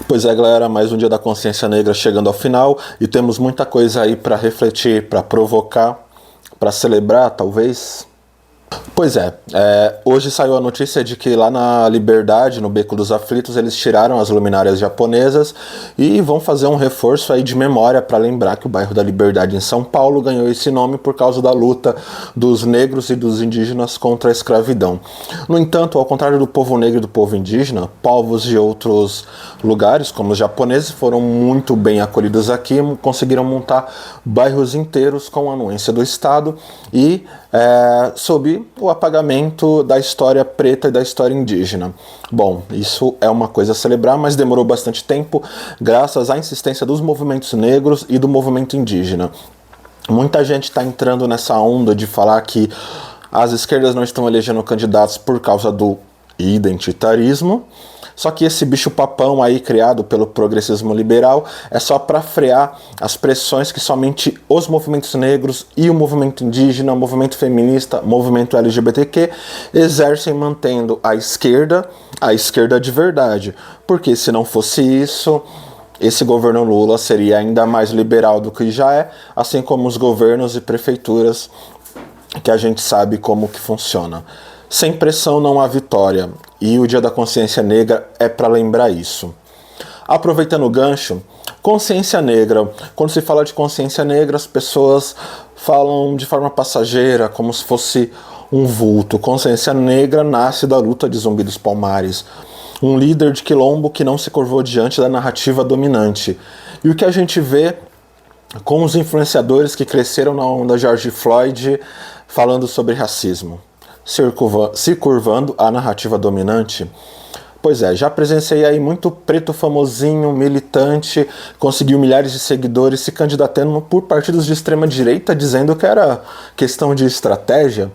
Pois é, galera, mais um dia da consciência negra chegando ao final e temos muita coisa aí para refletir, para provocar, para celebrar, talvez. Pois é, hoje saiu a notícia de que lá na Liberdade, no Beco dos Aflitos, eles tiraram as luminárias japonesas e vão fazer um reforço aí de memória para lembrar que o bairro da Liberdade em São Paulo ganhou esse nome por causa da luta dos negros e dos indígenas contra a escravidão. No entanto, ao contrário do povo negro e do povo indígena, povos de outros lugares, como os japoneses, foram muito bem acolhidos aqui, conseguiram montar bairros inteiros com a anuência do Estado e sob o apagamento da história preta e da história indígena. Bom, isso é uma coisa a celebrar, mas demorou bastante tempo, graças à insistência dos movimentos negros e do movimento indígena. Muita gente está entrando nessa onda de falar que as esquerdas não estão elegendo candidatos por causa do identitarismo. Só que esse bicho-papão aí criado pelo progressismo liberal é só para frear as pressões que somente os movimentos negros e o movimento indígena, o movimento feminista, o movimento LGBTQ exercem mantendo a esquerda de verdade. Porque se não fosse isso, esse governo Lula seria ainda mais liberal do que já é, assim como os governos e prefeituras que a gente sabe como que funciona. Sem pressão não há vitória, e o Dia da Consciência Negra é para lembrar isso. Aproveitando o gancho, consciência negra. Quando se fala de consciência negra, as pessoas falam de forma passageira, como se fosse um vulto. Consciência negra nasce da luta de Zumbi dos Palmares, um líder de quilombo que não se curvou diante da narrativa dominante. E o que a gente vê com os influenciadores que cresceram na onda George Floyd falando sobre racismo, se curvando à narrativa dominante. Pois é, já presenciei aí muito preto famosinho, militante, conseguiu milhares de seguidores se candidatando por partidos de extrema direita, dizendo que era questão de estratégia.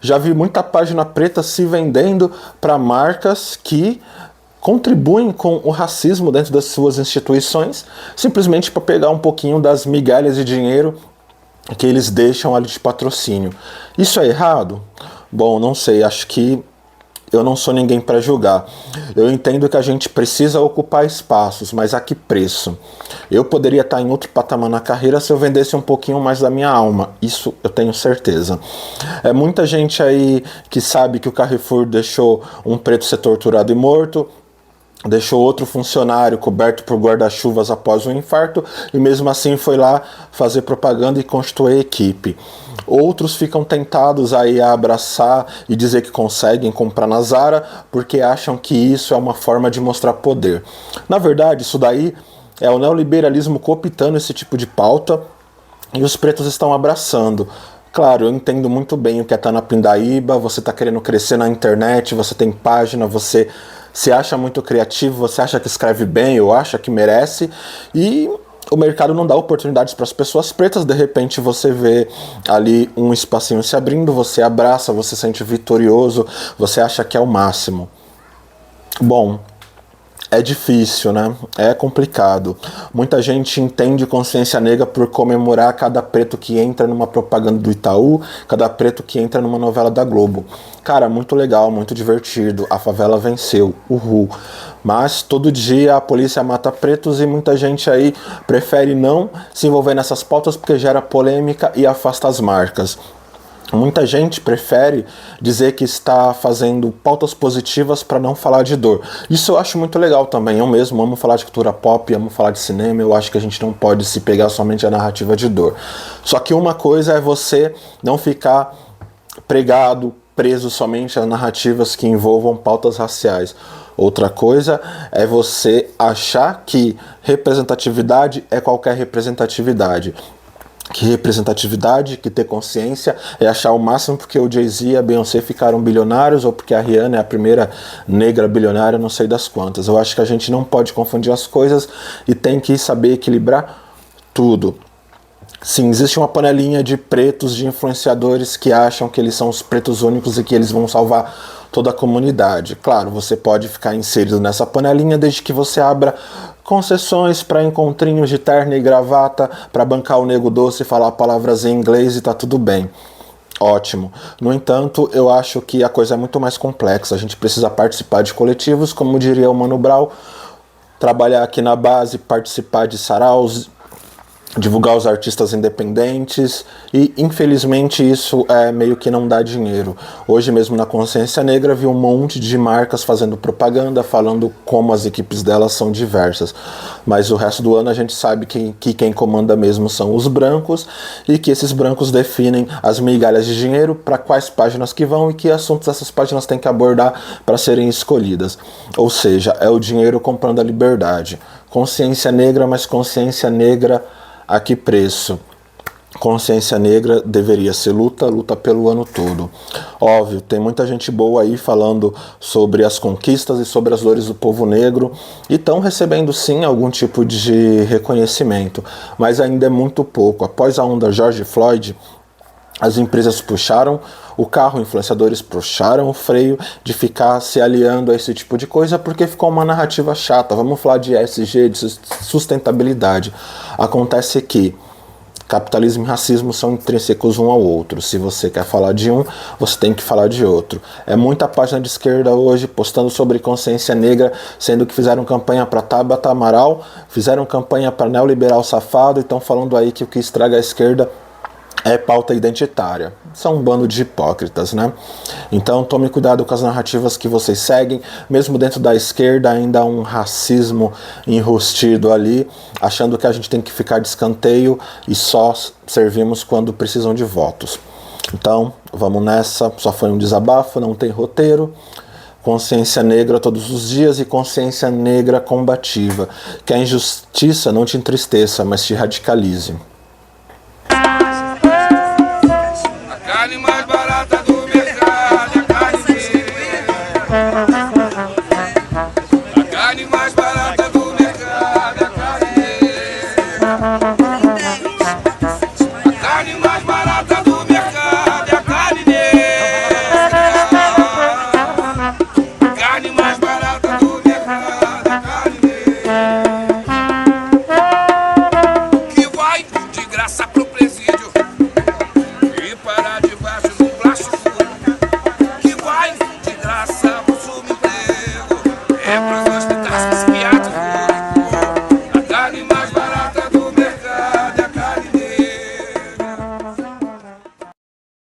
Já vi muita página preta se vendendo para marcas que contribuem com o racismo dentro das suas instituições, simplesmente para pegar um pouquinho das migalhas de dinheiro que eles deixam ali de patrocínio. Isso é errado? Bom, não sei, acho que eu não sou ninguém para julgar. Eu entendo que a gente precisa ocupar espaços, mas a que preço? Eu poderia estar em outro patamar na carreira se eu vendesse um pouquinho mais da minha alma, isso eu tenho certeza. É muita gente aí que sabe que o Carrefour deixou um preto ser torturado e morto, deixou outro funcionário coberto por guarda-chuvas após um infarto e mesmo assim foi lá fazer propaganda e constituir equipe. Outros ficam tentados aí a abraçar e dizer que conseguem comprar na Zara porque acham que isso é uma forma de mostrar poder. Na verdade, isso daí é o neoliberalismo cooptando esse tipo de pauta e os pretos estão abraçando. Claro, eu entendo muito bem o que é estar na pindaíba, você está querendo crescer na internet, você tem página, você se acha muito criativo, você acha que escreve bem ou acha que merece, e o mercado não dá oportunidades para as pessoas pretas. De repente você vê ali um espacinho se abrindo, você abraça, você se sente vitorioso, você acha que é o máximo. Bom, é difícil, né? É complicado. Muita gente entende consciência negra por comemorar cada preto que entra numa propaganda do Itaú, cada preto que entra numa novela da Globo. Cara, muito legal, muito divertido. A favela venceu, uhul. Mas todo dia a polícia mata pretos e muita gente aí prefere não se envolver nessas pautas porque gera polêmica e afasta as marcas. Muita gente prefere dizer que está fazendo pautas positivas para não falar de dor. Isso eu acho muito legal também. Eu mesmo amo falar de cultura pop, amo falar de cinema. Eu acho que a gente não pode se pegar somente a narrativa de dor. Só que uma coisa é você não ficar preso somente a narrativas que envolvam pautas raciais. Outra coisa é você achar que representatividade é qualquer representatividade. Que representatividade, que ter consciência é achar o máximo porque o Jay-Z e a Beyoncé ficaram bilionários ou porque a Rihanna é a primeira negra bilionária, não sei das quantas. Eu acho que a gente não pode confundir as coisas e tem que saber equilibrar tudo. Sim, existe uma panelinha de pretos, de influenciadores que acham que eles são os pretos únicos e que eles vão salvar toda a comunidade. Claro, você pode ficar inserido nessa panelinha desde que você abra concessões para encontrinhos de terno e gravata, para bancar o nego doce e falar palavras em inglês e tá tudo bem. Ótimo. No entanto, eu acho que a coisa é muito mais complexa. A gente precisa participar de coletivos, como diria o Mano Brown, trabalhar aqui na base, participar de saraus, divulgar os artistas independentes, e infelizmente isso meio que não dá dinheiro. Hoje mesmo na Consciência Negra vi um monte de marcas fazendo propaganda, falando como as equipes delas são diversas, mas o resto do ano a gente sabe que quem comanda mesmo são os brancos, e que esses brancos definem as migalhas de dinheiro, para quais páginas que vão e que assuntos essas páginas têm que abordar para serem escolhidas. Ou seja, é o dinheiro comprando a liberdade. Consciência negra, mas consciência negra a que preço? Consciência negra deveria ser luta pelo ano todo. Óbvio, tem muita gente boa aí falando sobre as conquistas e sobre as dores do povo negro, e estão recebendo sim algum tipo de reconhecimento, mas ainda é muito pouco. Após a onda George Floyd, as empresas puxaram o carro, influenciadores puxaram o freio de ficar se aliando a esse tipo de coisa, porque ficou uma narrativa chata. Vamos falar de ESG, de sustentabilidade. Acontece que capitalismo e racismo são intrínsecos um ao outro. Se você quer falar de um, você tem que falar de outro. É muita página de esquerda hoje postando sobre consciência negra, sendo que fizeram campanha para Tabata Amaral, fizeram campanha para neoliberal safado, e estão falando aí que o que estraga a esquerda é pauta identitária. São um bando de hipócritas, né? Então tome cuidado com as narrativas que vocês seguem. Mesmo dentro da esquerda ainda há um racismo enrustido ali, achando que a gente tem que ficar de escanteio e só servimos quando precisam de votos. Então vamos nessa, só foi um desabafo, não tem roteiro. Consciência negra todos os dias e consciência negra combativa. Que a injustiça não te entristeça, mas te radicalize. Carne mais barata do mercado, a carne negra. A carne mais barata do mercado, a carne negra. A carne mais barata do mercado, a carne negra. A carne mais barata do mercado, a carne negra. Que vai de graça pro presídio e parar debaixo do plástico, que vai de graça pro subemprego. É pra